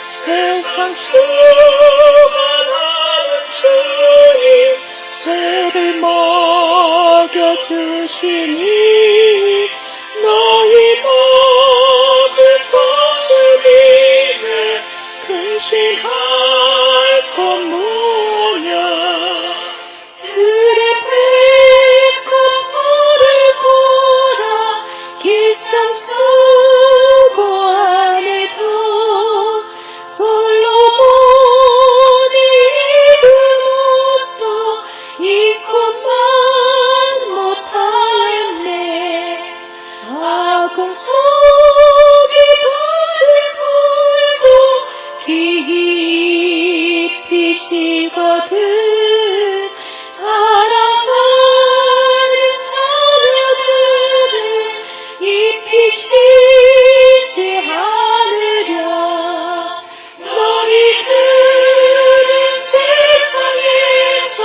세상 주관하는 주님 새를 먹여주시니 너희 먹을 것을 위해 근심할 것 무엇냐. 들의 배꼽 물을 보라. 길쌈 수고 안에도 솔로몬이 입은 옷도 입고만 못하였네. 아궁 속에 던질 불도 깊이 식거든. 사랑하는 자녀들을 입히시지 않으랴. 너희들은 세상에서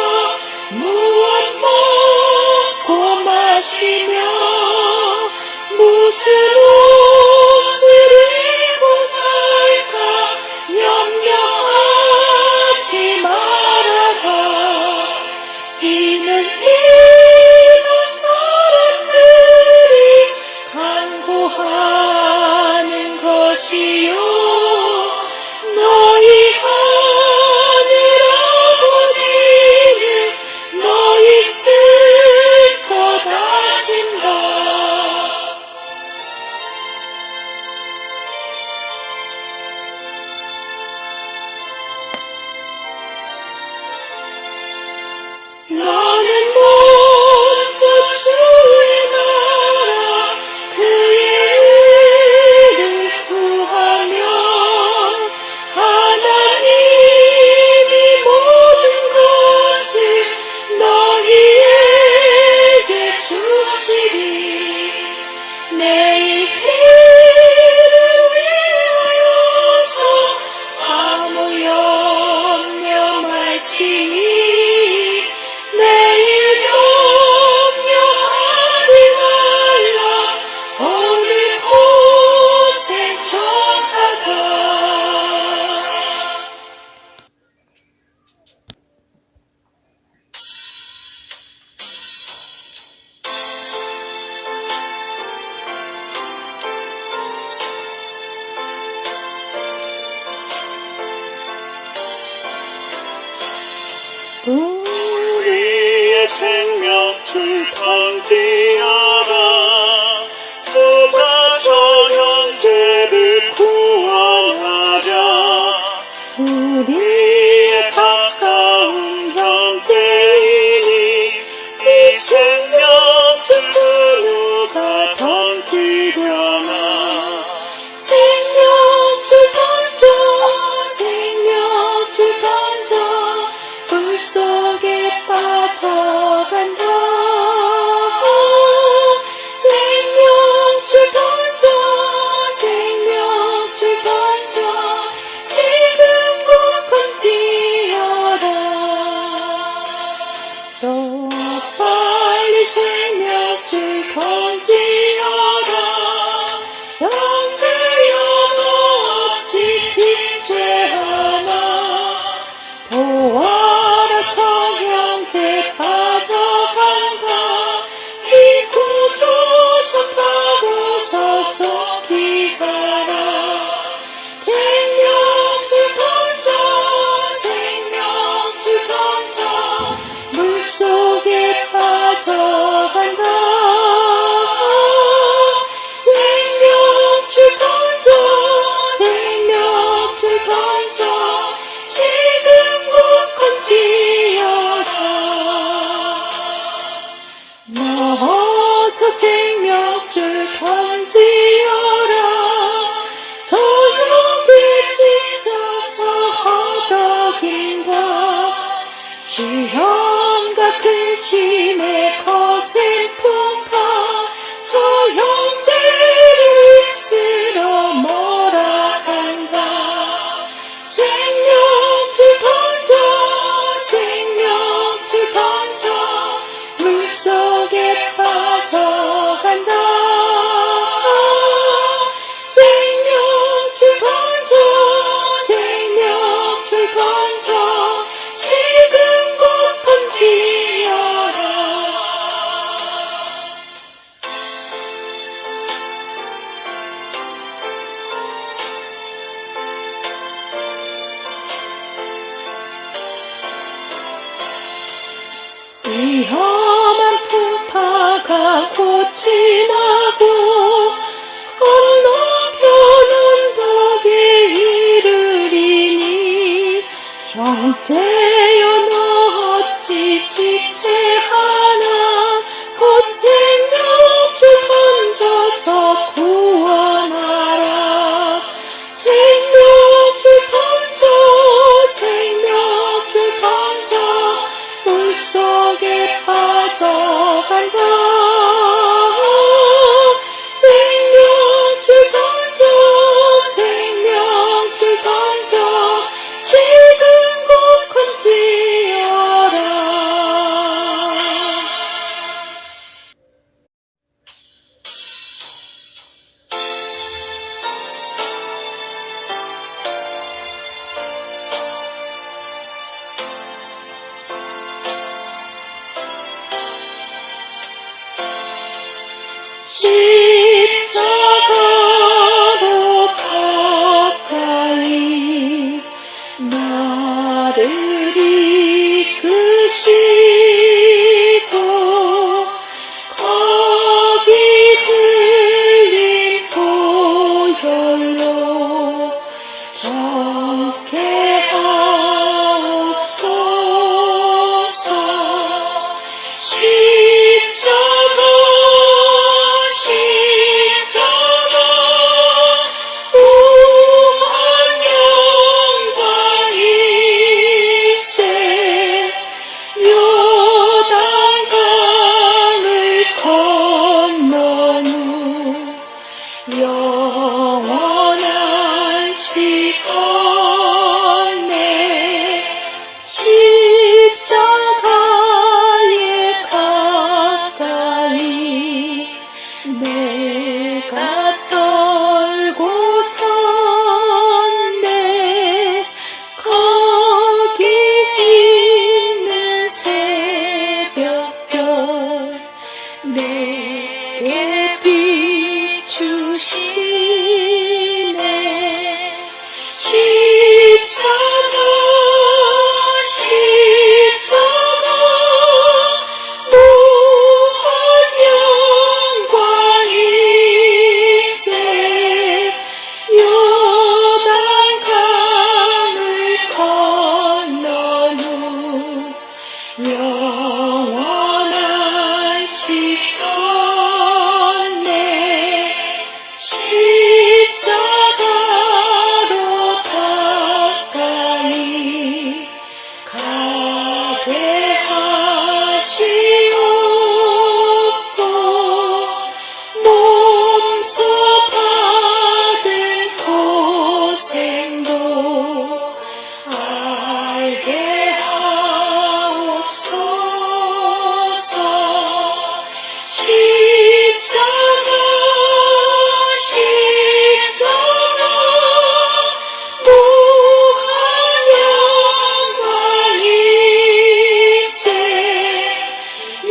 무엇 먹고 마시며 무슨 옷을 입고 살까 염려하지 말아라. 이는 이방 사람들이 간구하는 것이요 너희 하늘 아버지는 너희 쓸 것 아신다. 나는 먼저 주의 나라 그의 의를 구하며 하나님이 모든 것을 너희에게 주시리. 내일 일을 위하여서 아무 염려 말지니 내일 염려하지 말라. 오늘 고생 족하다. 우리의 생명줄 던지어라. 누가 저 형제를 구원하랴. 우리의 가까운 형제이니 이 생명줄 그 누가 던지려나. 생명줄 던져 생명줄 던져 물속에 빠져간다. 생명줄 던져 생명줄 던져 지금 곧 건지어라. 또 빨리 생명줄 던지어라. 형제여 너 어찌 지체하나. 도와라 저 형제 빠져간다. 이 구조선 타고 서속히 가라. 생명줄 던져 생명줄 던져 물속에 빠져간다. 생명줄 던져 생명줄 던져 지금 곧 건지어라. 나와서 생명줄 던지어라. 저 형제 지쳐서 허덕인다. 시험과 근심에 거센 풍파 저 형제를 있으러 몰아간다. 생명줄 던져 생명줄 던져 물속에 빠져간다. 생명줄 던져 지나고 건너편은 덕에 이르리니 형제여 너 어찌 지체하나 곧 생명줄 던져서 구원하라. 생명줄 던져 물속에 빠져간다. 생명줄 던져 지금 곧 건지어라. 십자가로 가까이 나를 이끄시고 거기 흘린 보혈로 정케 하옵소서. 십자가 무한 영광일세. 요단강을 건넌 후 영원한 시건에 십자가에 가까이 내가 떨고 섰네. 거기 있는 새벽별 내게 비추시네. 십자가 무한 영광일세. 요단강을 건넌 후 영원한 시건에 십자가로 가까이 가게 하시옵고 몸소 받은 고생도 알게 하옵소서. 십자가 무한 영광일세.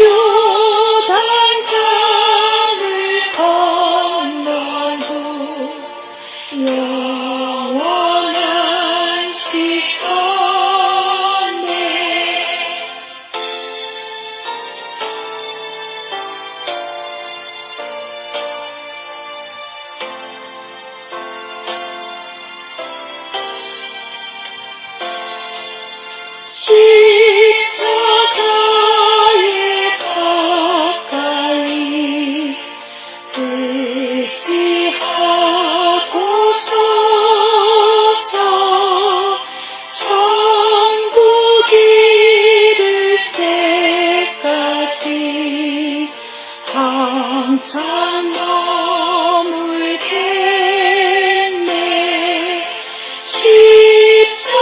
요단강을 건넌 후 영원한 시건에 십자가에 가까이 의지하고 서서 천국 이를 때까지 항상 머물겠네. 십자가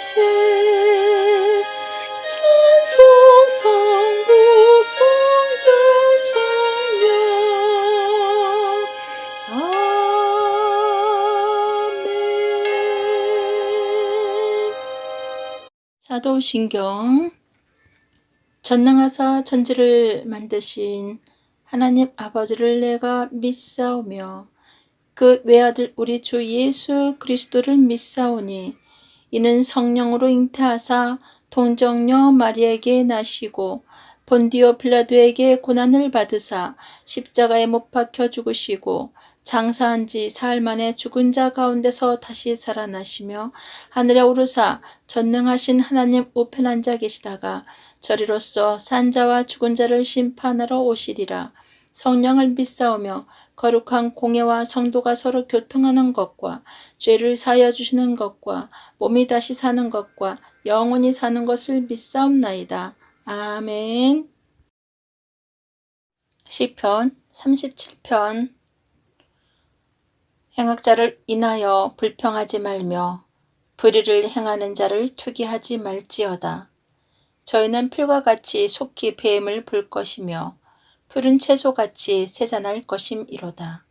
하세 찬송 성부 성자 성령 아멘. 사도신경. 전능하사 천지를 만드신 하나님 아버지를 내가 믿사오며 그 외아들 우리 주 예수 그리스도를 믿사오니 이는 성령으로 잉태하사 동정녀 마리아에게 나시고 본디오 빌라도에게 고난을 받으사 십자가에 못 박혀 죽으시고 장사한 지 사흘 만에 죽은 자 가운데서 다시 살아나시며 하늘에 오르사 전능하신 하나님 우편한 자 계시다가 저리로서 산 자와 죽은 자를 심판하러 오시리라. 성령을 믿사오며 거룩한 공예와 성도가 서로 교통하는 것과 죄를 사하여 주시는 것과 몸이 다시 사는 것과 영원히 사는 것을 믿사옵나이다. 아멘. 시편 37편. 행악자를 인하여 불평하지 말며 불의를 행하는 자를 투기하지 말지어다. 저희는 풀과 같이 속히 뱀을 볼 것이며 푸른 채소같이 세잔할 것임이로다.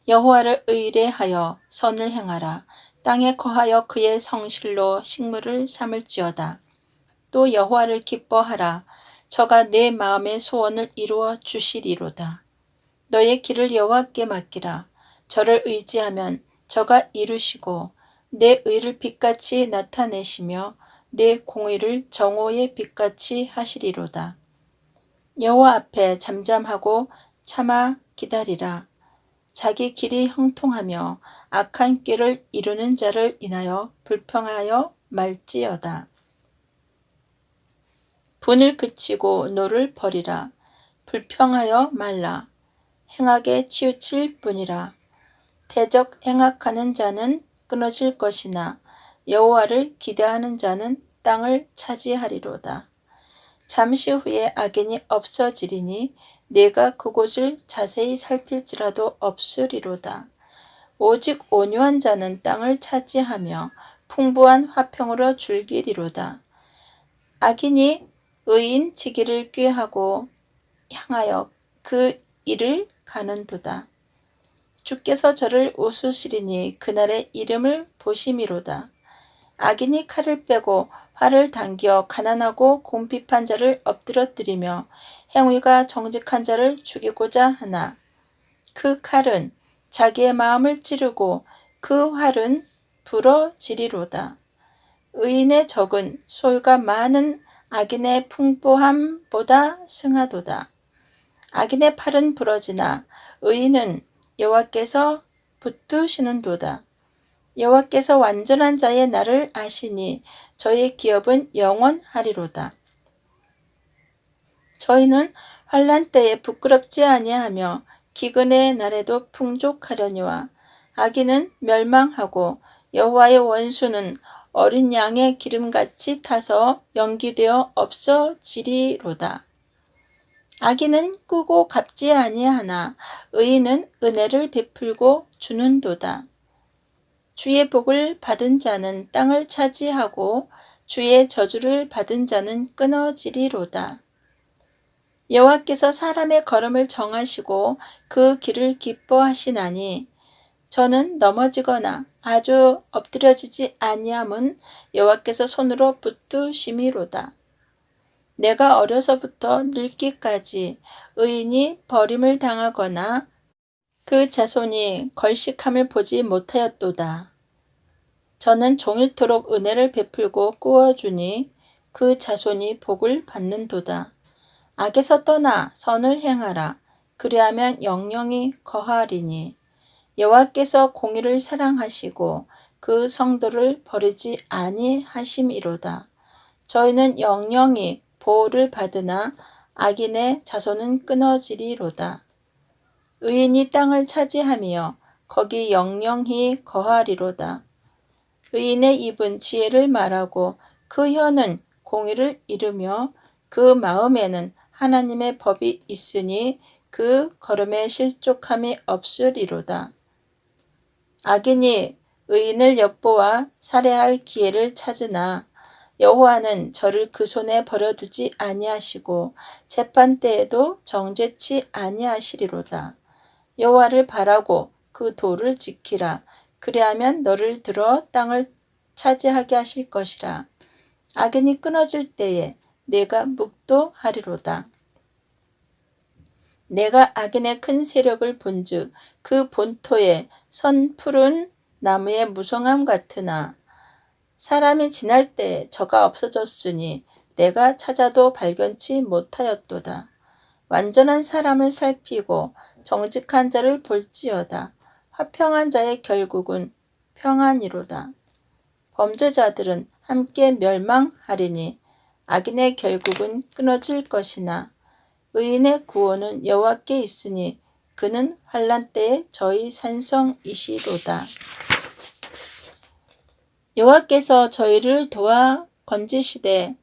여호와를 의뢰하여 선을 행하라. 땅에 거하여 그의 성실로 식물을 삼을지어다. 또 여호와를 기뻐하라. 저가 내 마음의 소원을 이루어 주시리로다. 너의 길을 여호와께 맡기라. 저를 의지하면 저가 이루시고 내 의를 빛같이 나타내시며 내 공의를 정오의 빛같이 하시리로다. 여호와 앞에 잠잠하고 참아 기다리라. 자기 길이 형통하며 악한 꾀를 이루는 자를 인하여 불평하여 말지어다. 분을 그치고 노를 버리라. 불평하여 말라. 행악에 치우칠 뿐이라. 대적 행악하는 자는 끊어질 것이나 여호와를 기대하는 자는 땅을 차지하리로다. 잠시 후에 악인이 없어지리니 내가 그곳을 자세히 살필지라도 없으리로다. 오직 온유한 자는 땅을 차지하며 풍부한 화평으로 즐기리로다. 악인이 의인 지기를 꾀하고 향하여 그 일을 가는도다. 주께서 저를 웃으시리니 그날의 이름을 보심이로다. 악인이 칼을 빼고 활을 당겨 가난하고 궁핍한 자를 엎드러뜨리며 행위가 정직한 자를 죽이고자 하나 그 칼은 자기의 마음을 찌르고 그 활은 부러지리로다. 의인의 적은 소유가 많은 악인의 풍부함보다 승하도다. 악인의 팔은 부러지나 의인은 여호와께서 붙드시는도다. 여호와께서 완전한 자의 날을 아시니 저의 기업은 영원하리로다. 저희는 환난 때에 부끄럽지 아니하며 기근의 날에도 풍족하려니와 악인은 멸망하고 여호와의 원수는 어린 양의 기름같이 타서 연기되어 없어지리로다. 악인은 꾸고 갚지 아니하나 의인은 은혜를 베풀고 주는도다. 주의 복을 받은 자는 땅을 차지하고 주의 저주를 받은 자는 끊어지리로다. 여호와께서 사람의 걸음을 정하시고 그 길을 기뻐하시나니 저는 넘어지거나 아주 엎드려지지 아니함은 여호와께서 손으로 붙드심이로다. 내가 어려서부터 늙기까지 의인이 버림을 당하거나 그 자손이 걸식함을 보지 못하였도다. 저는 종일토록 은혜를 베풀고 꾸어주니 그 자손이 복을 받는도다. 악에서 떠나 선을 행하라. 그리하면 영영이 거하리니 여호와께서 공의를 사랑하시고 그 성도를 버리지 아니하심이로다. 저희는 영영이 보호를 받으나 악인의 자손은 끊어지리로다. 의인이 땅을 차지하며 거기 영영히 거하리로다. 의인의 입은 지혜를 말하고 그 혀는 공의를 이루며 그 마음에는 하나님의 법이 있으니 그 걸음에 실족함이 없으리로다. 악인이 의인을 엿보아 살해할 기회를 찾으나 여호와는 저를 그 손에 버려두지 아니하시고 재판 때에도 정죄치 아니하시리로다. 여호와를 바라고 그 도를 지키라. 그리하면 너를 들어 땅을 차지하게 하실 것이라. 악인이 끊어질 때에 내가 묵도하리로다. 내가 악인의 큰 세력을 본즉 그 본토에 선 푸른 나무의 무성함 같으나 사람이 지날 때에 저가 없어졌으니 내가 찾아도 발견치 못하였도다. 완전한 사람을 살피고 정직한 자를 볼지어다. 화평한 자의 결국은 평안이로다. 범죄자들은 함께 멸망하리니 악인의 결국은 끊어질 것이나 의인의 구원은 여호와께 있으니 그는 환난 때에 저희 산성이시로다. 여호와께서 저희를 도와 건지시되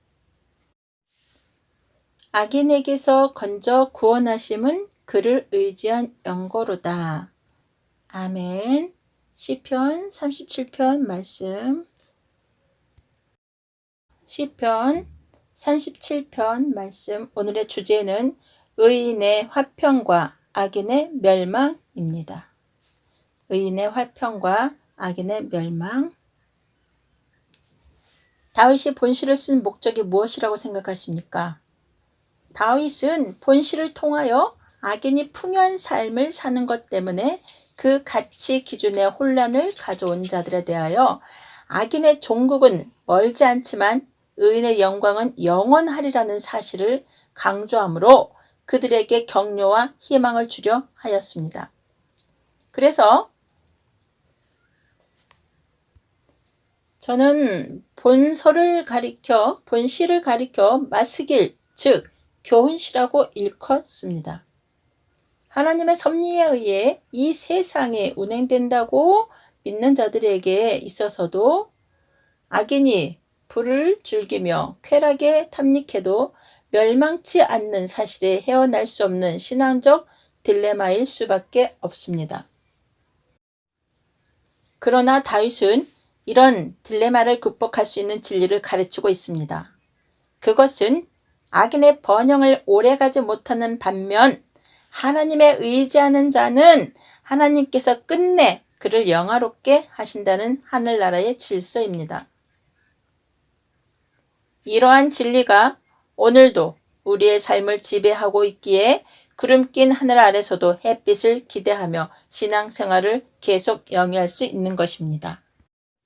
악인에게서 건져 구원하심은 그를 의지한 영거로다. 아멘. 시편 37편 말씀. 시편 37편 말씀. 오늘의 주제는 의인의 화평과 악인의 멸망입니다. 의인의 화평과 악인의 멸망. 다윗이 본시를 쓴 목적이 무엇이라고 생각하십니까? 다윗은 본시를 통하여 악인이 풍요한 삶을 사는 것 때문에 그 가치 기준의 혼란을 가져온 자들에 대하여 악인의 종국은 멀지 않지만 의인의 영광은 영원하리라는 사실을 강조하므로 그들에게 격려와 희망을 주려 하였습니다. 그래서 저는 본시를 가리켜 마스길, 즉 교훈시라고 일컫습니다. 하나님의 섭리에 의해 이 세상에 운행된다고 믿는 자들에게 있어서도 악인이 불을 즐기며 쾌락에 탐닉해도 멸망치 않는 사실에 헤어날 수 없는 신앙적 딜레마일 수밖에 없습니다. 그러나 다윗은 이런 딜레마를 극복할 수 있는 진리를 가르치고 있습니다. 그것은 악인의 번영을 오래가지 못하는 반면 하나님에 의지하는 자는 하나님께서 끝내 그를 영화롭게 하신다는 하늘나라의 질서입니다. 이러한 진리가 오늘도 우리의 삶을 지배하고 있기에 구름 낀 하늘 아래서도 햇빛을 기대하며 신앙생활을 계속 영위할 수 있는 것입니다.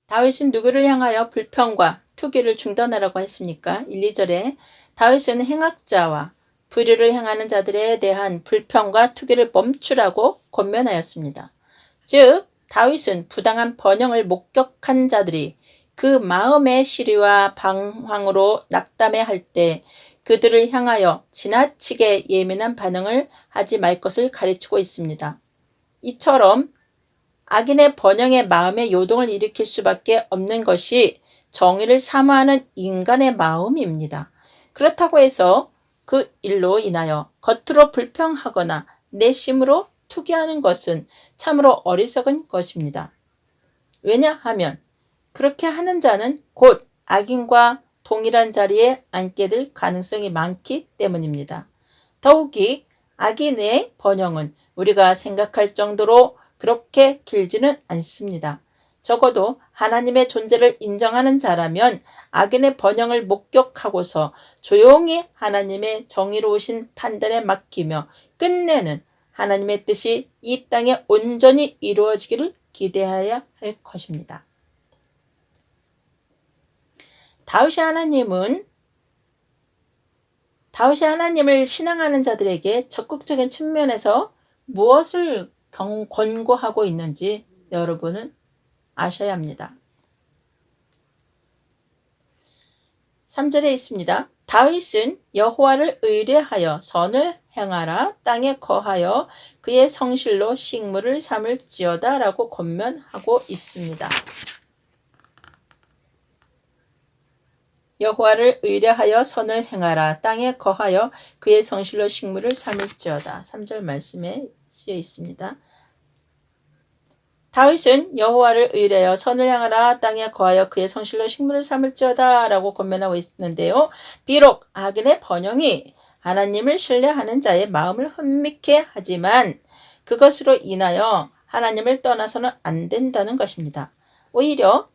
다윗은 누구를 향하여 불평과 투기를 중단하라고 했습니까? 1, 2절에 다윗은 행악자와 불의를 행하는 자들에 대한 불평과 투기를 멈추라고 권면하였습니다. 즉 다윗은 부당한 번영을 목격한 자들이 그 마음의 시리와 방황으로 낙담해할 때 그들을 향하여 지나치게 예민한 반응을 하지 말 것을 가르치고 있습니다. 이처럼 악인의 번영에 마음의 요동을 일으킬 수밖에 없는 것이 정의를 사모하는 인간의 마음입니다. 그렇다고 해서 그 일로 인하여 겉으로 불평하거나 내심으로 투기하는 것은 참으로 어리석은 것입니다. 왜냐하면 그렇게 하는 자는 곧 악인과 동일한 자리에 앉게 될 가능성이 많기 때문입니다. 더욱이 악인의 번영은 우리가 생각할 정도로 그렇게 길지는 않습니다. 적어도 하나님의 존재를 인정하는 자라면 악인의 번영을 목격하고서 조용히 하나님의 정의로우신 판단에 맡기며 끝내는 하나님의 뜻이 이 땅에 온전히 이루어지기를 기대해야 할 것입니다. 다윗이 하나님을 신앙하는 자들에게 적극적인 측면에서 무엇을 권고하고 있는지 여러분은 아셔야 합니다. 3절에 있습니다. 다윗은 여호와를 의뢰하여 선을 행하라. 땅에 거하여 그의 성실로 식물을 삼을지어다 라고 권면하고 있습니다. 여호와를 의뢰하여 선을 행하라. 땅에 거하여 그의 성실로 식물을 삼을지어다. 3절 말씀에 쓰여 있습니다. 다윗은 여호와를 의뢰하여 선을 향하라 땅에 거하여 그의 성실로 식물을 삼을지어다 라고 권면하고 있는데요. 비록 악인의 번영이 하나님을 신뢰하는 자의 마음을 흥미케 하지만 그것으로 인하여 하나님을 떠나서는 안 된다는 것입니다. 오히려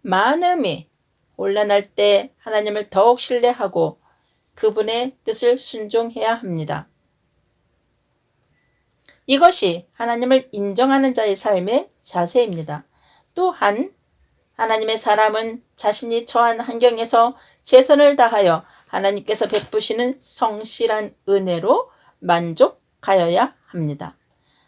마음이 혼란할 때 하나님을 더욱 신뢰하고 그분의 뜻을 순종해야 합니다. 이것이 하나님을 인정하는 자의 삶의 자세입니다. 또한 하나님의 사람은 자신이 처한 환경에서 최선을 다하여 하나님께서 베푸시는 성실한 은혜로 만족하여야 합니다.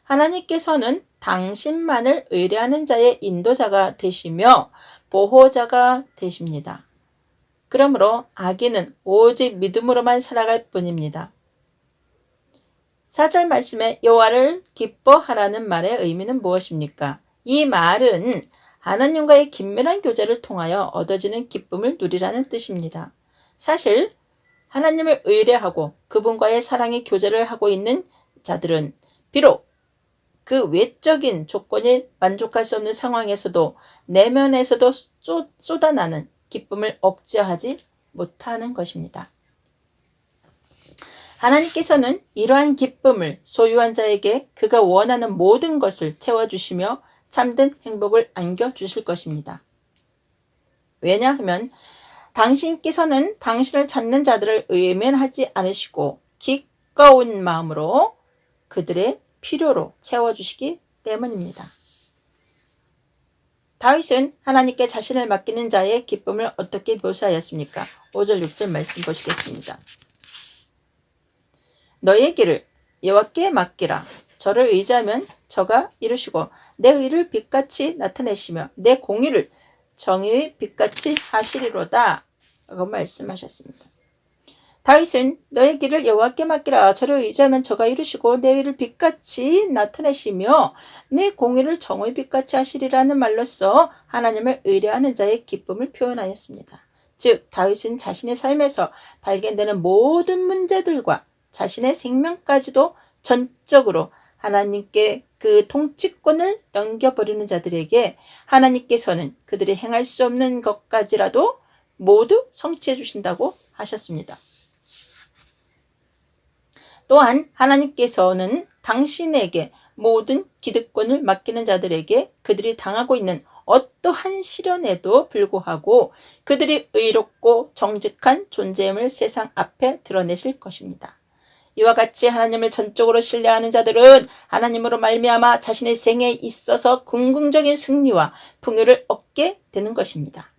하나님께서는 당신만을 의뢰하는 자의 인도자가 되시며 보호자가 되십니다. 그러므로 악인은 오직 믿음으로만 살아갈 뿐입니다. 4절 말씀에 여호와를 기뻐하라는 말의 의미는 무엇입니까? 이 말은 하나님과의 긴밀한 교제를 통하여 얻어지는 기쁨을 누리라는 뜻입니다. 사실 하나님을 의뢰하고 그분과의 사랑의 교제를 하고 있는 자들은 비록 그 외적인 조건이 만족할 수 없는 상황에서도 내면에서도 쏟아나는 기쁨을 억제하지 못하는 것입니다. 하나님께서는 이러한 기쁨을 소유한 자에게 그가 원하는 모든 것을 채워주시며 참된 행복을 안겨주실 것입니다. 왜냐하면 당신께서는 당신을 찾는 자들을 외면하지 않으시고 기꺼운 마음으로 그들의 필요로 채워주시기 때문입니다. 다윗은 하나님께 자신을 맡기는 자의 기쁨을 어떻게 묘사하였습니까? 5절 6절 말씀 보시겠습니다. 너의 길을 여호와께 맡기라. 저를 의지하면 저가 이루시고 내 의를 빛같이 나타내시며 내 공의를 정의의 빛같이 하시리로다 라고 말씀하셨습니다. 다윗은 너의 길을 여호와께 맡기라. 저를 의지하면 저가 이루시고 내 의를 빛같이 나타내시며 내 공의를 정의의 빛같이 하시리라는 말로써 하나님을 의뢰하는 자의 기쁨을 표현하였습니다. 즉 다윗은 자신의 삶에서 발견되는 모든 문제들과 자신의 생명까지도 전적으로 하나님께 그 통치권을 넘겨버리는 자들에게 하나님께서는 그들이 행할 수 없는 것까지라도 모두 성취해 주신다고 하셨습니다. 또한 하나님께서는 당신에게 모든 기득권을 맡기는 자들에게 그들이 당하고 있는 어떠한 시련에도 불구하고 그들이 의롭고 정직한 존재임을 세상 앞에 드러내실 것입니다. 이와 같이 하나님을 전적으로 신뢰하는 자들은 하나님으로 말미암아 자신의 생에 있어서 긍정적인 승리와 풍요를 얻게 되는 것입니다.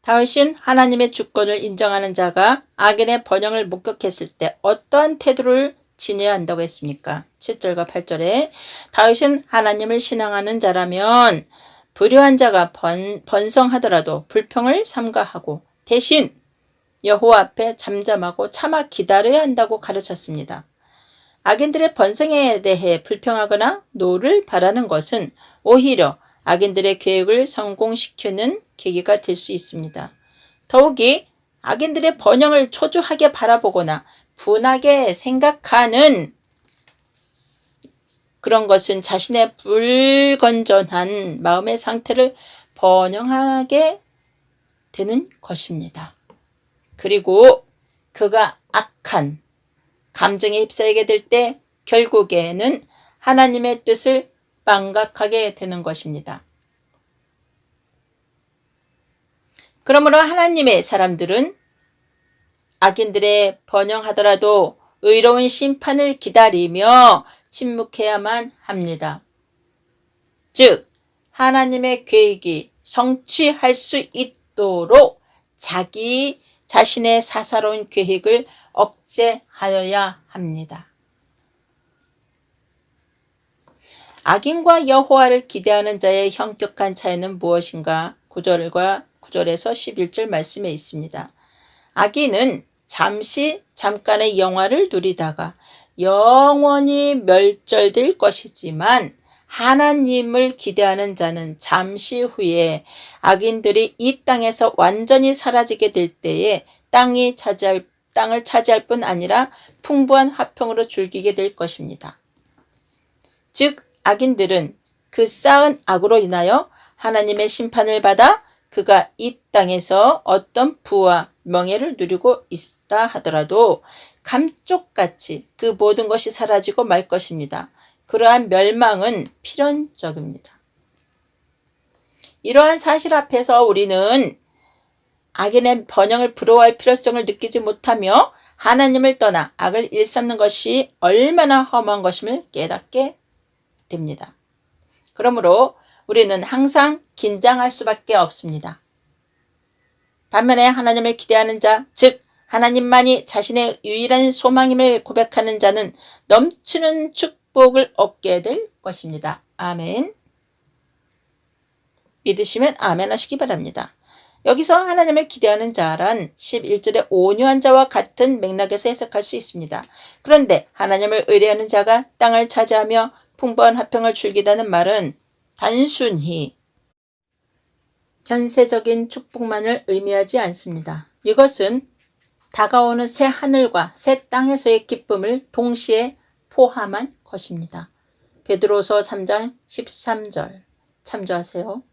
다윗은 하나님의 주권을 인정하는 자가 악인의 번영을 목격했을 때 어떠한 태도를 지녀야 한다고 했습니까? 7절과 8절에 다윗은 하나님을 신앙하는 자라면 불의한 자가 번성하더라도 불평을 삼가하고 대신 여호와 앞에 잠잠하고 참아 기다려야 한다고 가르쳤습니다. 악인들의 번성에 대해 불평하거나 노를 바라는 것은 오히려 악인들의 계획을 성공시키는 계기가 될 수 있습니다. 더욱이 악인들의 번영을 초조하게 바라보거나 분하게 생각하는 그런 것은 자신의 불건전한 마음의 상태를 번영하게 되는 것입니다. 그리고 그가 악한 감정에 휩싸이게 될 때 결국에는 하나님의 뜻을 망각하게 되는 것입니다. 그러므로 하나님의 사람들은 악인들의 번영하더라도 의로운 심판을 기다리며 침묵해야만 합니다. 즉 하나님의 계획이 성취할 수 있도록 자기 자신의 사사로운 계획을 억제하여야 합니다. 악인과 여호와를 기대하는 자의 현격한 차이는 무엇인가? 9절에서 11절 말씀에 있습니다. 악인은 잠깐의 영화를 누리다가 영원히 멸절될 것이지만 하나님을 기대하는 자는 잠시 후에 악인들이 이 땅에서 완전히 사라지게 될 때에 땅을 차지할 뿐 아니라 풍부한 화평으로 즐기게 될 것입니다. 즉 악인들은 그 쌓은 악으로 인하여 하나님의 심판을 받아 그가 이 땅에서 어떤 부와 명예를 누리고 있다 하더라도 감쪽같이 그 모든 것이 사라지고 말 것입니다. 그러한 멸망은 필연적입니다. 이러한 사실 앞에서 우리는 악인의 번영을 부러워할 필요성을 느끼지 못하며 하나님을 떠나 악을 일삼는 것이 얼마나 험한 것임을 깨닫게 됩니다. 그러므로 우리는 항상 긴장할 수밖에 없습니다. 반면에 하나님을 기대하는 자, 즉 하나님만이 자신의 유일한 소망임을 고백하는 자는 넘치는 축복을 얻게 될 것입니다. 아멘. 믿으시면 아멘 하시기 바랍니다. 여기서 하나님을 기대하는 자란 11절의 온유한 자와 같은 맥락에서 해석할 수 있습니다. 그런데 하나님을 의뢰하는 자가 땅을 차지하며 풍부한 화평을 즐기다는 말은 단순히 현세적인 축복만을 의미하지 않습니다. 이것은 다가오는 새 하늘과 새 땅에서의 기쁨을 동시에 포함한 것입니다. 베드로서 3장 13절 참조하세요.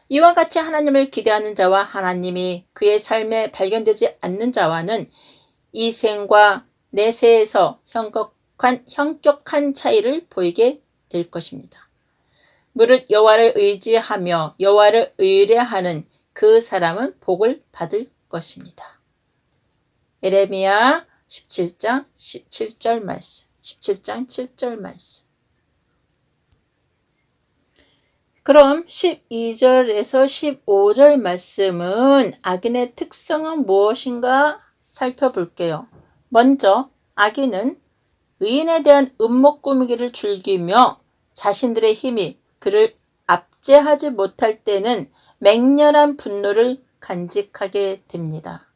이와 같이 하나님을 기대하는 자와 하나님이 그의 삶에 발견되지 않는 자와는 이 생과 내세에서 현격한 차이를 보이게 될 것입니다. 무릇 여호와를 의지하며 여호와를 의뢰하는 그 사람은 복을 받을 것입니다. 예레미야 17장 7절 말씀. 17장 7절 말씀. 그럼 12절에서 15절 말씀은 악인의 특성은 무엇인가 살펴볼게요. 먼저 악인은 의인에 대한 음모 꾸미기를 즐기며 자신들의 힘이 그를 압제하지 못할 때는 맹렬한 분노를 간직하게 됩니다.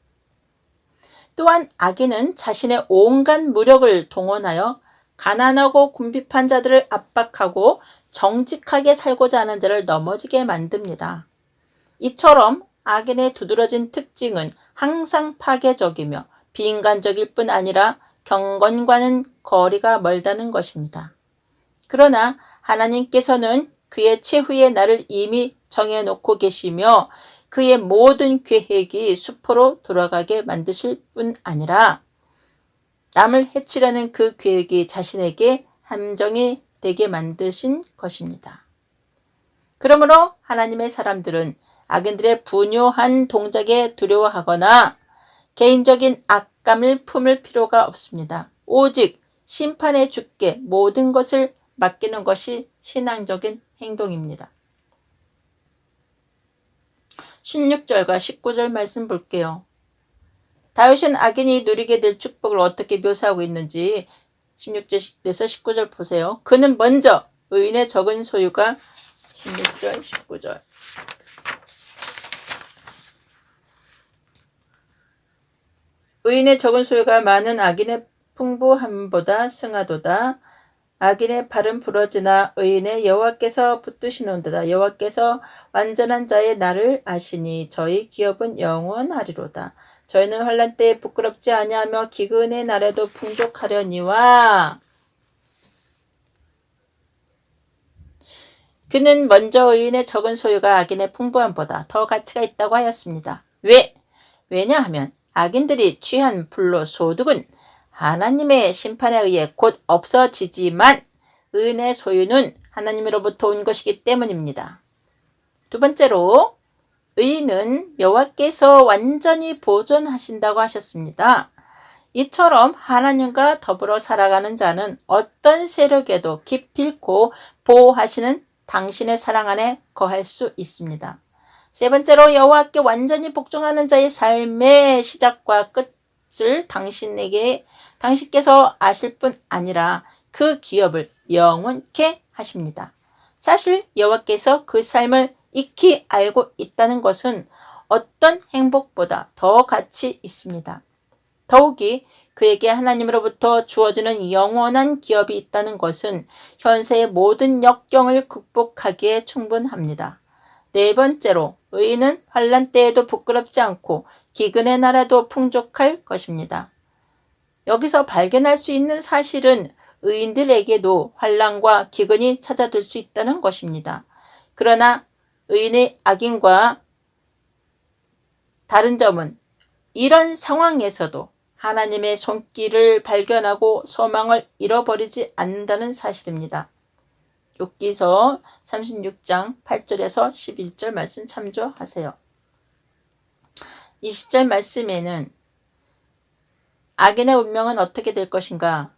또한 악인은 자신의 온갖 무력을 동원하여 가난하고 궁핍한 자들을 압박하고 정직하게 살고자 하는 자를 넘어지게 만듭니다. 이처럼 악인의 두드러진 특징은 항상 파괴적이며 비인간적일 뿐 아니라 경건과는 거리가 멀다는 것입니다. 그러나 하나님께서는 그의 최후의 날을 이미 정해놓고 계시며 그의 모든 계획이 수포로 돌아가게 만드실 뿐 아니라 남을 해치려는 그 계획이 자신에게 함정이 되게 만드신 것입니다. 그러므로 하나님의 사람들은 악인들의 분요한 동작에 두려워하거나 개인적인 악감을 품을 필요가 없습니다. 오직 심판의 주께 모든 것을 맡기는 것이 신앙적인 행동입니다. 16절과 19절 말씀 볼게요. 다윗은 악인이 누리게 될 축복을 어떻게 묘사하고 있는지 16절에서 19절 보세요. 그는 먼저 의인의 적은 소유가 16절 19절 의인의 적은 소유가 많은 악인의 풍부함보다 승하도다. 악인의 발은 부러지나 의인의 여호와께서 붙드시는도다. 여호와께서 완전한 자의 날을 아시니 저희 기업은 영원하리로다. 저희는 환난 때에 부끄럽지 아니하며 기근의 날에도 풍족하려니와 그는 먼저 의인의 적은 소유가 악인의 풍부함보다 더 가치가 있다고 하였습니다. 왜냐하면 악인들이 취한 불로 소득은 하나님의 심판에 의해 곧 없어지지만 의인의 소유는 하나님으로부터 온 것이기 때문입니다. 두 번째로 의인은 여호와께서 완전히 보존하신다고 하셨습니다. 이처럼 하나님과 더불어 살아가는 자는 어떤 세력에도 기필코 보호하시는 당신의 사랑 안에 거할 수 있습니다. 세 번째로 여호와께 완전히 복종하는 자의 삶의 시작과 끝을 당신께서 아실 뿐 아니라 그 기업을 영원케 하십니다. 사실 여호와께서 그 삶을 익히 알고 있다는 것은 어떤 행복보다 더 가치 있습니다. 더욱이 그에게 하나님으로부터 주어지는 영원한 기업이 있다는 것은 현세의 모든 역경을 극복하기에 충분합니다. 네 번째로 의인은 환난 때에도 부끄럽지 않고 기근의 날에도 풍족할 것입니다. 여기서 발견할 수 있는 사실은 의인들에게도 환난과 기근이 찾아들 수 있다는 것입니다. 그러나 의인의 악인과 다른 점은 이런 상황에서도 하나님의 손길을 발견하고 소망을 잃어버리지 않는다는 사실입니다. 욥기서 36장 8절에서 11절 말씀 참조하세요. 20절 말씀에는 악인의 운명은 어떻게 될 것인가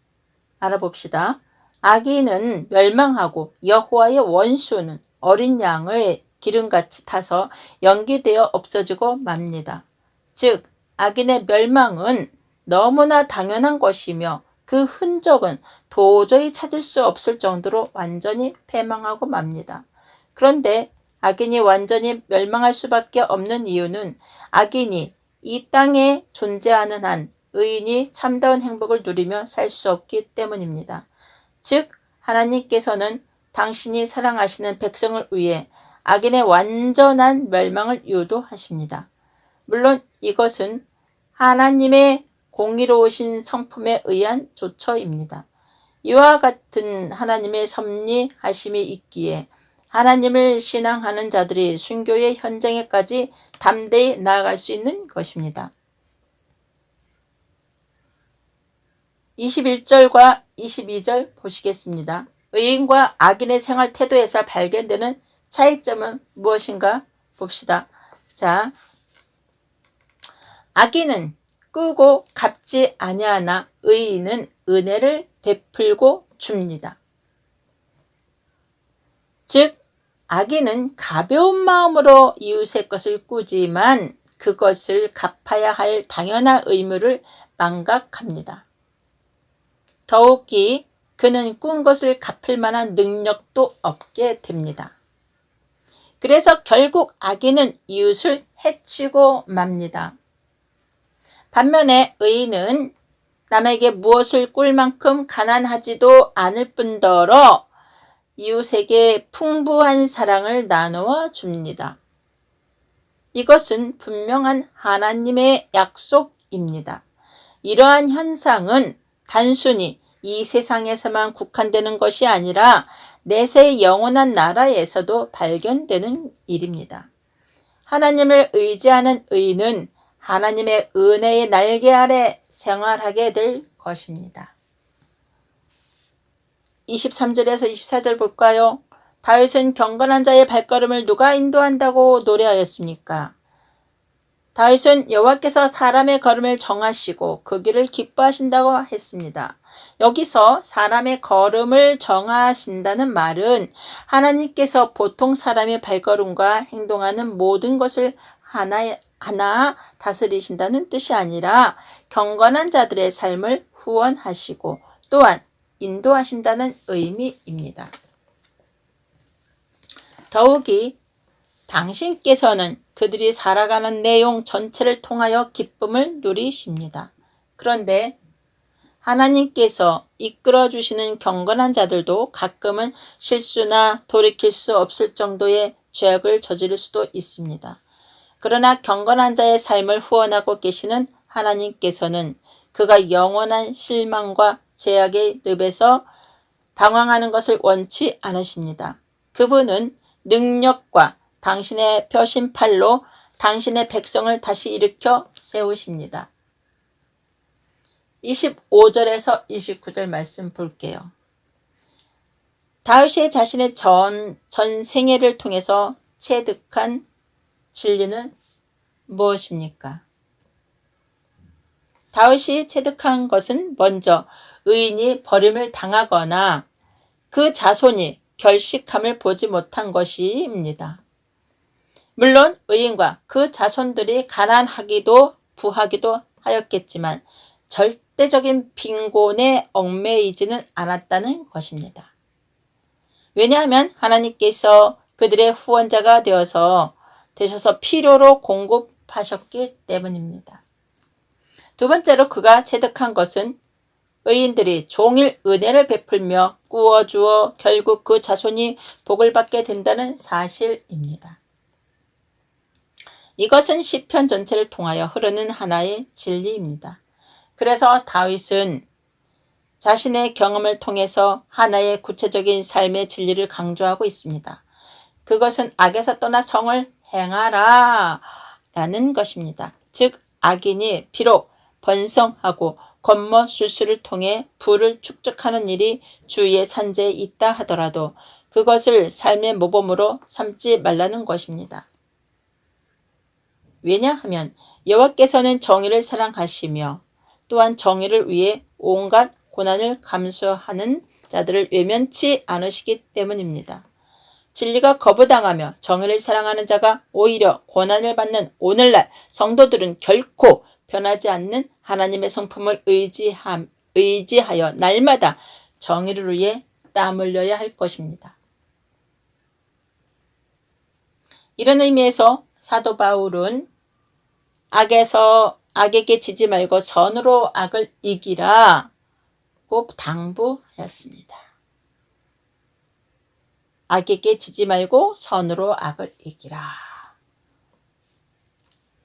알아봅시다. 악인은 멸망하고 여호와의 원수는 어린 양의 기름같이 타서 연기되어 없어지고 맙니다. 즉 악인의 멸망은 너무나 당연한 것이며 그 흔적은 도저히 찾을 수 없을 정도로 완전히 패망하고 맙니다. 그런데 악인이 완전히 멸망할 수밖에 없는 이유는 악인이 이 땅에 존재하는 한 의인이 참다운 행복을 누리며 살 수 없기 때문입니다. 즉 하나님께서는 당신이 사랑하시는 백성을 위해 악인의 완전한 멸망을 유도하십니다. 물론 이것은 하나님의 공의로우신 성품에 의한 조처입니다. 이와 같은 하나님의 섭리하심이 있기에 하나님을 신앙하는 자들이 순교의 현장에까지 담대히 나아갈 수 있는 것입니다. 21절과 22절 보시겠습니다. 의인과 악인의 생활 태도에서 발견되는 차이점은 무엇인가 봅시다. 자, 악인은 끄고 갚지 아니하나 의인은 은혜를 베풀고 줍니다. 즉 악인은 가벼운 마음으로 이웃의 것을 꾸지만 그것을 갚아야 할 당연한 의무를 망각합니다. 더욱이 그는 꾼 것을 갚을 만한 능력도 없게 됩니다. 그래서 결국 악인은 이웃을 해치고 맙니다. 반면에 의인은 남에게 무엇을 꿀 만큼 가난하지도 않을 뿐더러 이웃에게 풍부한 사랑을 나누어 줍니다. 이것은 분명한 하나님의 약속입니다. 이러한 현상은 단순히 이 세상에서만 국한되는 것이 아니라 내세 영원한 나라에서도 발견되는 일입니다. 하나님을 의지하는 의인은 하나님의 은혜의 날개 아래 생활하게 될 것입니다. 23절에서 24절 볼까요? 다윗은 경건한 자의 발걸음을 누가 인도한다고 노래하였습니까? 다윗은 여호와께서 사람의 걸음을 정하시고 그 길을 기뻐하신다고 했습니다. 여기서 사람의 걸음을 정하신다는 말은 하나님께서 보통 사람의 발걸음과 행동하는 모든 것을 하나 다스리신다는 뜻이 아니라 경건한 자들의 삶을 후원하시고 또한 인도하신다는 의미입니다. 더욱이 당신께서는 그들이 살아가는 내용 전체를 통하여 기쁨을 누리십니다. 그런데 하나님께서 이끌어주시는 경건한 자들도 가끔은 실수나 돌이킬 수 없을 정도의 죄악을 저지를 수도 있습니다. 그러나 경건한 자의 삶을 후원하고 계시는 하나님께서는 그가 영원한 실망과 죄악의 늪에서 방황하는 것을 원치 않으십니다. 그분은 능력과 당신의 펴신 팔로 당신의 백성을 다시 일으켜 세우십니다. 25절에서 29절 말씀 볼게요. 다윗이 자신의 전 생애를 통해서 체득한 진리는 무엇입니까? 다윗이 체득한 것은 먼저 의인이 버림을 당하거나 그 자손이 결식함을 보지 못한 것입니다. 물론 의인과 그 자손들이 가난하기도 부하기도 하였겠지만 절대적인 빈곤에 얽매이지는 않았다는 것입니다. 왜냐하면 하나님께서 그들의 후원자가 되셔서 필요로 공급하셨기 때문입니다. 두 번째로 그가 체득한 것은 의인들이 종일 은혜를 베풀며 꾸어주어 결국 그 자손이 복을 받게 된다는 사실입니다. 이것은 시편 전체를 통하여 흐르는 하나의 진리입니다. 그래서 다윗은 자신의 경험을 통해서 하나의 구체적인 삶의 진리를 강조하고 있습니다. 그것은 악에서 떠나 성을 행하라 라는 것입니다. 즉 악인이 비록 번성하고 권모술수를 통해 부를 축적하는 일이 주위의 산재에 있다 하더라도 그것을 삶의 모범으로 삼지 말라는 것입니다. 왜냐하면 여호와께서는 정의를 사랑하시며 또한 정의를 위해 온갖 고난을 감수하는 자들을 외면치 않으시기 때문입니다. 진리가 거부당하며 정의를 사랑하는 자가 오히려 고난을 받는 오늘날 성도들은 결코 변하지 않는 하나님의 성품을 의지하여 날마다 정의를 위해 땀 흘려야 할 것입니다. 이런 의미에서 사도 바울은 악에게 지지 말고 선으로 악을 이기라고 당부하였습니다. 악에게 지지 말고 선으로 악을 이기라.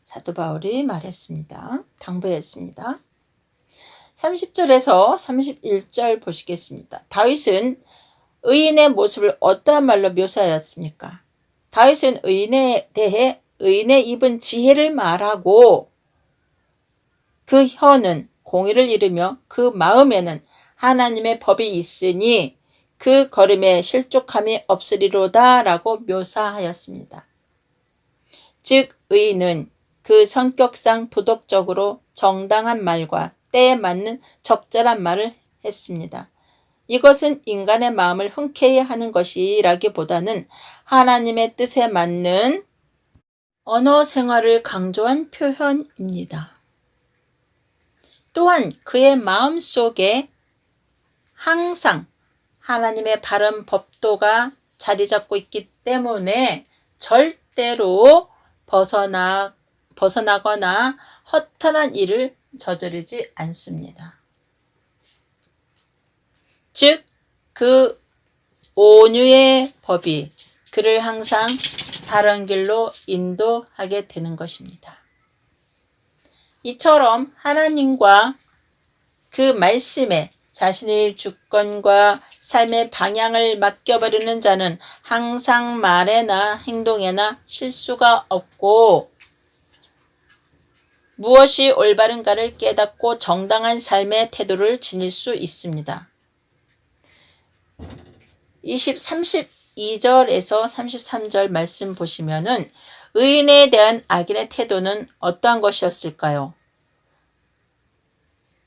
사도 바울이 말했습니다. 당부했습니다. 30절에서 31절 보시겠습니다. 다윗은 의인의 모습을 어떠한 말로 묘사하였습니까? 다윗은 의인에 대해 의인의 입은 지혜를 말하고 그 혀는 공의를 이루며 그 마음에는 하나님의 법이 있으니 그 걸음에 실족함이 없으리로다 라고 묘사하였습니다. 즉 의인은 그 성격상 도덕적으로 정당한 말과 때에 맞는 적절한 말을 했습니다. 이것은 인간의 마음을 흔쾌히 하는 것이라기보다는 하나님의 뜻에 맞는 언어 생활을 강조한 표현입니다. 또한 그의 마음 속에 항상 하나님의 바른 법도가 자리 잡고 있기 때문에 절대로 벗어나거나 허탄한 일을 저지르지 않습니다. 즉, 그 온유의 법이 그를 항상 바른 길로 인도하게 되는 것입니다. 이처럼 하나님과 그 말씀에 자신의 주권과 삶의 방향을 맡겨버리는 자는 항상 말에나 행동에나 실수가 없고 무엇이 올바른가를 깨닫고 정당한 삶의 태도를 지닐 수 있습니다. 32절에서 33절 말씀 보시면은 의인에 대한 악인의 태도는 어떠한 것이었을까요?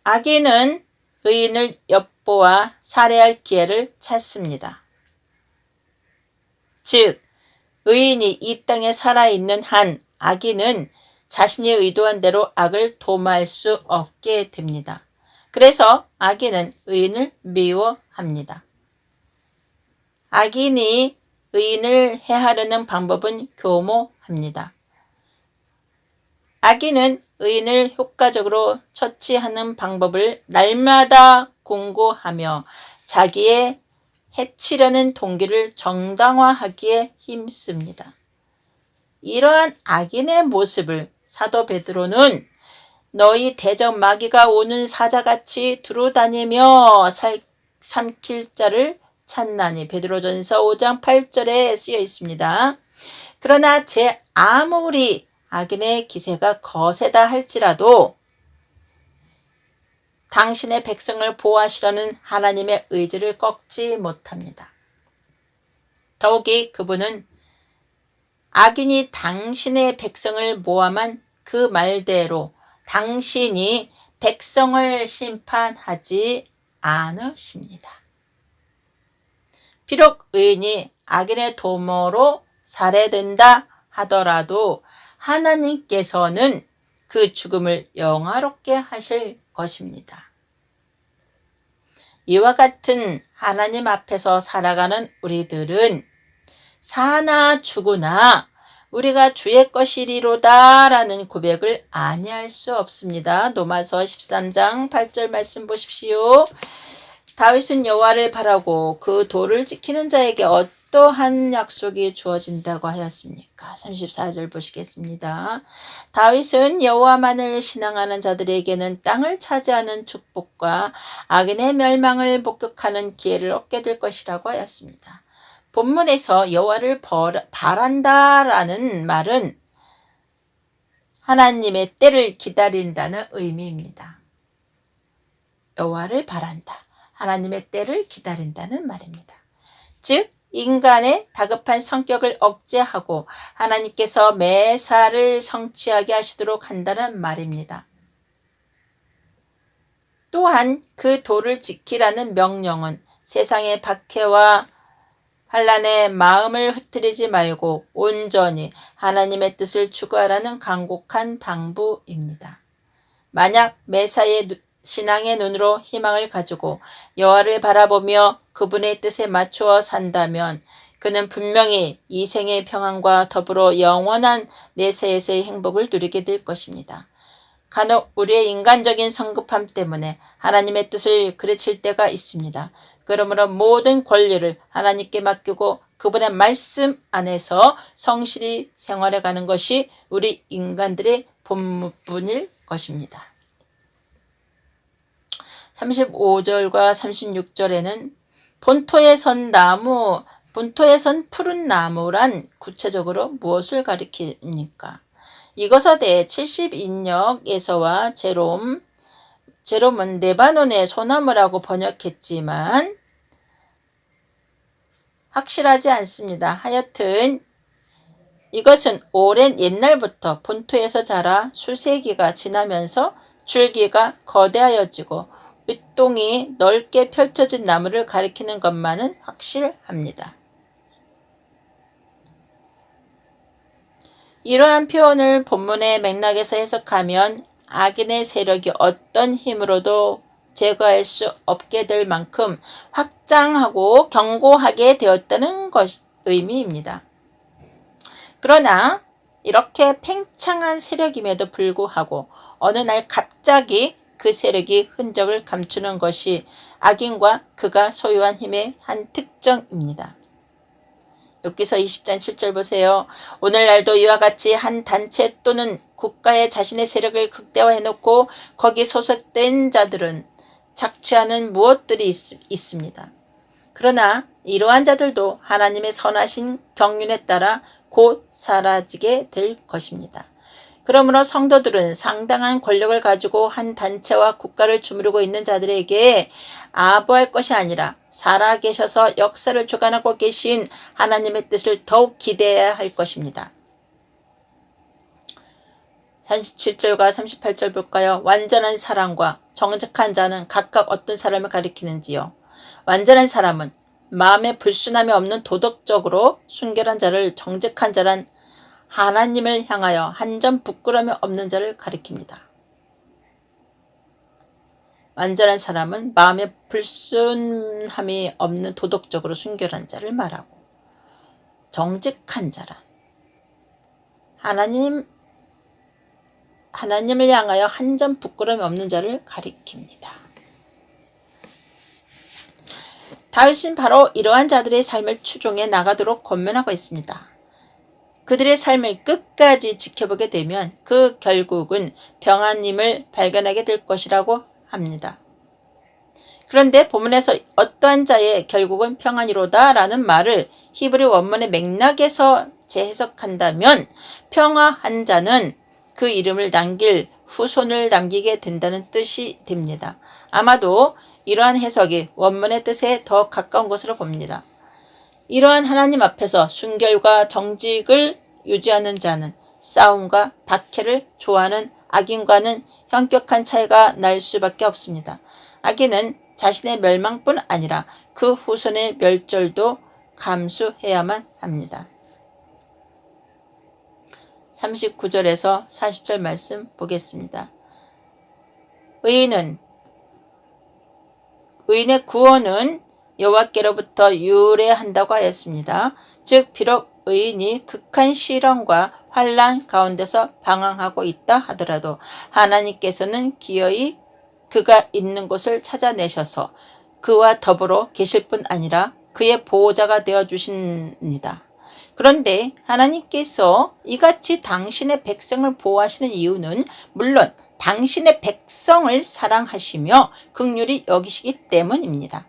악인은 의인을 엿보아 살해할 기회를 찾습니다. 즉, 의인이 이 땅에 살아있는 한 악인은 자신이 의도한 대로 악을 도모할 수 없게 됩니다. 그래서 악인은 의인을 미워합니다. 악인이 의인을 해하려는 방법은 교모합니다. 악인은 의인을 효과적으로 처치하는 방법을 날마다 공고하며 자기의 해치려는 동기를 정당화하기에 힘씁니다. 이러한 악인의 모습을 사도 베드로는 너희 대적 마귀가 오는 사자같이 두루다니며 삼킬 자를 찾나니 베드로전서 5장 8절에 쓰여 있습니다. 그러나 제 아무리 악인의 기세가 거세다 할지라도 당신의 백성을 보호하시려는 하나님의 의지를 꺾지 못합니다. 더욱이 그분은 악인이 당신의 백성을 모함한 그 말대로 당신이 백성을 심판하지 않으십니다. 비록 의인이 악인의 도모로 살해된다 하더라도 하나님께서는 그 죽음을 영화롭게 하실 것입니다. 이와 같은 하나님 앞에서 살아가는 우리들은 사나 죽으나 우리가 주의 것이리로다 라는 고백을 아니할 수 없습니다. 로마서 13장 8절 말씀 보십시오. 다윗은 여호와를 바라고 그 도를 지키는 자에게 어떠한 약속이 주어진다고 하였습니까? 34절 보시겠습니다. 다윗은 여호와만을 신앙하는 자들에게는 땅을 차지하는 축복과 악인의 멸망을 목격하는 기회를 얻게 될 것이라고 하였습니다. 본문에서 여호와를 바란다라는 말은 하나님의 때를 기다린다는 의미입니다. 여호와를 바란다. 하나님의 때를 기다린다는 말입니다. 즉 인간의 다급한 성격을 억제하고 하나님께서 매사를 성취하게 하시도록 한다는 말입니다. 또한 그 도를 지키라는 명령은 세상의 박해와 환난에 마음을 흐트리지 말고 온전히 하나님의 뜻을 추구하라는 간곡한 당부입니다. 만약 매사의 신앙의 눈으로 희망을 가지고 여호와를 바라보며 그분의 뜻에 맞추어 산다면 그는 분명히 이 생의 평안과 더불어 영원한 내세에서의 행복을 누리게 될 것입니다. 간혹 우리의 인간적인 성급함 때문에 하나님의 뜻을 그르칠 때가 있습니다. 그러므로 모든 권리를 하나님께 맡기고 그분의 말씀 안에서 성실히 생활해가는 것이 우리 인간들의 본분일 것입니다. 35절과 36절에는 본토에 선 나무, 본토에 선 푸른 나무란 구체적으로 무엇을 가리킵니까? 이것에 70인역에서와 제롬은 레바논의 소나무라고 번역했지만 확실하지 않습니다. 하여튼 이것은 오랜 옛날부터 본토에서 자라 수세기가 지나면서 줄기가 거대하여지고 윗동이 넓게 펼쳐진 나무를 가리키는 것만은 확실합니다. 이러한 표현을 본문의 맥락에서 해석하면 악인의 세력이 어떤 힘으로도 제거할 수 없게 될 만큼 확장하고 견고하게 되었다는 의미입니다. 그러나 이렇게 팽창한 세력임에도 불구하고 어느 날 갑자기 그 세력이 흔적을 감추는 것이 악인과 그가 소유한 힘의 한 특징입니다. 욥기서 20장 7절 보세요. 오늘날도 이와 같이 한 단체 또는 국가의 자신의 세력을 극대화해놓고 거기 소속된 자들은 착취하는 무엇들이 있습니다. 그러나 이러한 자들도 하나님의 선하신 경륜에 따라 곧 사라지게 될 것입니다. 그러므로 성도들은 상당한 권력을 가지고 한 단체와 국가를 주무르고 있는 자들에게 아부할 것이 아니라 살아계셔서 역사를 주관하고 계신 하나님의 뜻을 더욱 기대해야 할 것입니다. 37절과 38절 볼까요? 완전한 사람과 정직한 자는 각각 어떤 사람을 가리키는지요? 완전한 사람은 마음에 불순함이 없는 도덕적으로 순결한 자를, 정직한 자란 하나님을 향하여 한 점 부끄러움이 없는 자를 가리킵니다. 완전한 사람은 마음에 불순함이 없는 도덕적으로 순결한 자를 말하고, 정직한 자란 하나님을 향하여 한 점 부끄러움이 없는 자를 가리킵니다. 다윗은 바로 이러한 자들의 삶을 추종해 나가도록 권면하고 있습니다. 그들의 삶을 끝까지 지켜보게 되면 그 결국은 평안임을 발견하게 될 것이라고 합니다. 그런데 본문에서 어떠한 자의 결국은 평안이로다 라는 말을 히브리 원문의 맥락에서 재해석한다면 평화한 자는 그 이름을 남길 후손을 남기게 된다는 뜻이 됩니다. 아마도 이러한 해석이 원문의 뜻에 더 가까운 것으로 봅니다. 이러한 하나님 앞에서 순결과 정직을 유지하는 자는 싸움과 박해를 좋아하는 악인과는 현격한 차이가 날 수밖에 없습니다. 악인은 자신의 멸망뿐 아니라 그 후손의 멸절도 감수해야만 합니다. 39절에서 40절 말씀 보겠습니다. 의인의 구원은 여호와께로부터 유래한다고 하였습니다. 즉 비록 의인이 극한 시련과 환난 가운데서 방황하고 있다 하더라도 하나님께서는 기어이 그가 있는 곳을 찾아내셔서 그와 더불어 계실 뿐 아니라 그의 보호자가 되어주십니다. 그런데 하나님께서 이같이 당신의 백성을 보호하시는 이유는 물론 당신의 백성을 사랑하시며 긍휼히 여기시기 때문입니다.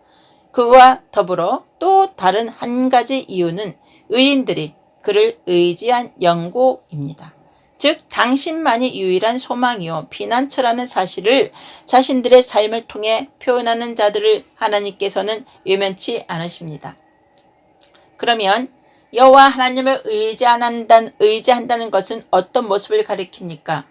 그와 더불어 또 다른 한 가지 이유는 의인들이 그를 의지한 연고입니다. 즉 당신만이 유일한 소망이요 피난처라는 사실을 자신들의 삶을 통해 표현하는 자들을 하나님께서는 외면치 않으십니다. 그러면 여호와 하나님을 의지한다는 것은 어떤 모습을 가리킵니까?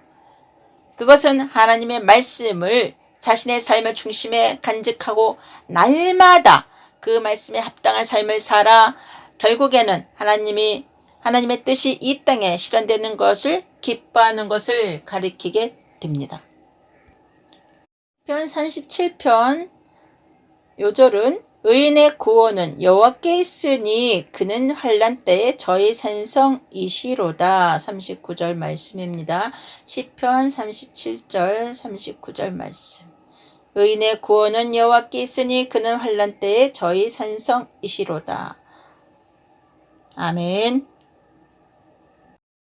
그것은 하나님의 말씀을 자신의 삶의 중심에 간직하고 날마다 그 말씀에 합당한 삶을 살아 결국에는 하나님의 뜻이 이 땅에 실현되는 것을 기뻐하는 것을 가리키게 됩니다. 편 37편 요절은 의인의 구원은 여호와께 있으니 그는 환난 때에 저희 산성이시로다. 39절 말씀입니다. 시편 37절 39절 말씀. 의인의 구원은 여호와께 있으니 그는 환난 때에 저희 산성이시로다. 아멘.